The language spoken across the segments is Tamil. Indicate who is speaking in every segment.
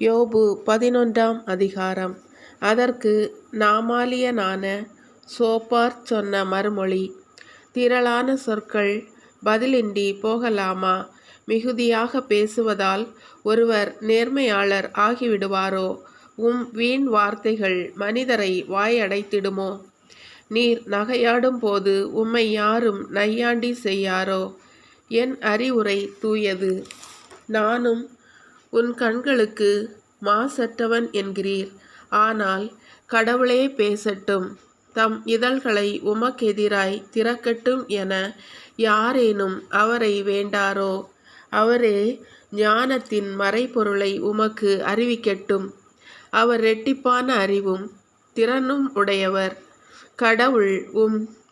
Speaker 1: யோபு 11ஆம் அதிகாரம். அதற்கு நாமாலியனான சோப்பார் சொன்ன மறுமொழி: திரளான சொற்கள் பதிலின்றி போகலாமா? மிகுதியாக பேசுவதால் ஒருவர் நேர்மையாளர் ஆகிவிடுவாரோ? வீண் வார்த்தைகள் மனிதரை வாயடைத்திடுமோ? நீர் நகையாடும் போது உம்மை யாரும் நையாண்டி செய்யாரோ? என் அறிவுரை தூயது, நானும் உன் கண்களுக்கு மாசற்றவன் என்கிறீர். ஆனால் கடவுளே பேசட்டும், தம் இதழ்களை உமக்கெதிராய் திறக்கட்டும் என யாரேனும் அவரை வேண்டாரோ? அவரே ஞானத்தின் மறைபொருளை உமக்கு அறிவிக்கட்டும். அவர் இரட்டிப்பான அறிவும் திறனும் உடையவர். கடவுள்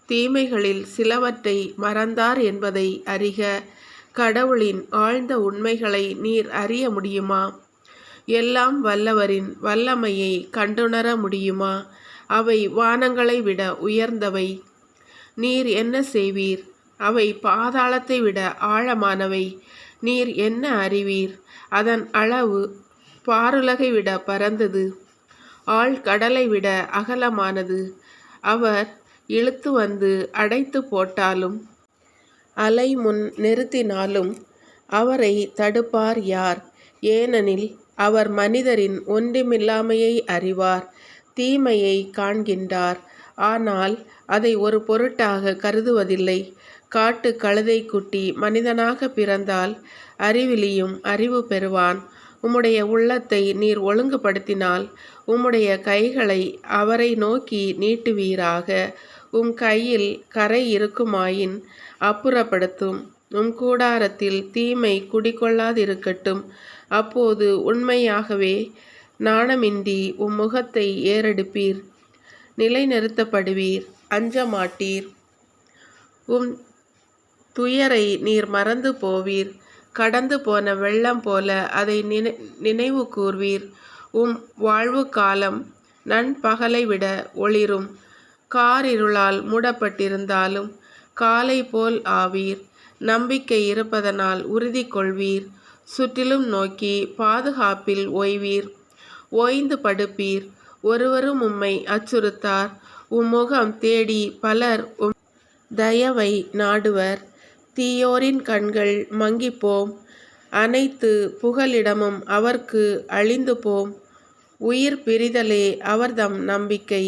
Speaker 1: தீமைகளில் சிலவற்றை மறந்தார் என்பதை அறிக. கடவுளின் ஆழ்ந்த உண்மைகளை நீர் அறிய முடியுமா? எல்லாம் வல்லவரின் வல்லமையை கண்டுணர முடியுமா? அவை வானங்களை விட உயர்ந்தவை. நீர் என்ன செய்வீர்? அவை பாதாளத்தை விட ஆழமானவை. நீர் என்ன அறிவீர்? அதன் அளவு பாருலகை விட பரந்தது, ஆழ்கடலை விட அகலமானது. அவர் இழுத்து வந்து அடைத்து போட்டாலும், அலை முன் நிறுத்தினாலும் அவரை தடுப்பார் யார்? ஏனெனில் அவர் மனிதரின் ஒன்றுமில்லாமையை அறிவார். தீமையை காண்கின்றார், ஆனால் அதை ஒரு பொருட்டாக கருதுவதில்லை. காட்டு கழுதை குட்டி மனிதனாக பிறந்தால் அறிவிலியும் அறிவு பெறுவான். உம்முடைய உள்ளத்தை நீர் ஒழுங்குபடுத்தினால் உம்முடைய கைகளை அவரை நோக்கி நீட்டுவீராக. உம் கையில் கரை இருக்குமாயின் அப்புறப்படுத்தும். உம் கூடாரத்தில் தீமை குடிகொள்ளாதிருக்கட்டும். அப்போது உண்மையாகவே நாணமின்றி உம் முகத்தை ஏறெடுப்பீர். நிலைநிறுத்தப்படுவீர், அஞ்சமாட்டீர். உம் துயரை நீர் மறந்து போவீர். கடந்து போன வெள்ளம் போல அதை நினைவு கூர்வீர். உம் வாழ்வு காலம் நண்பகலை விட ஒளிரும். காரிருளால் மூடப்பட்டிருந்தாலும் காலை போல் ஆவீர். நம்பிக்கை இருப்பதனால் உறுதி கொள்வீர். சுற்றிலும் நோக்கி பாதுகாப்பில் ஓய்வீர். ஓய்ந்து படுப்பீர். ஒருவரும் உம்மை அச்சுறுத்தார். உம்முகம் தேடி பலர் தயவை நாடுவர். தீயோரின் கண்கள் மங்கிப்போம். அனைத்து புகலிடமும் அவர்க்கு அழிந்து போம். உயிர் பிரிதலே அவர்தம் நம்பிக்கை.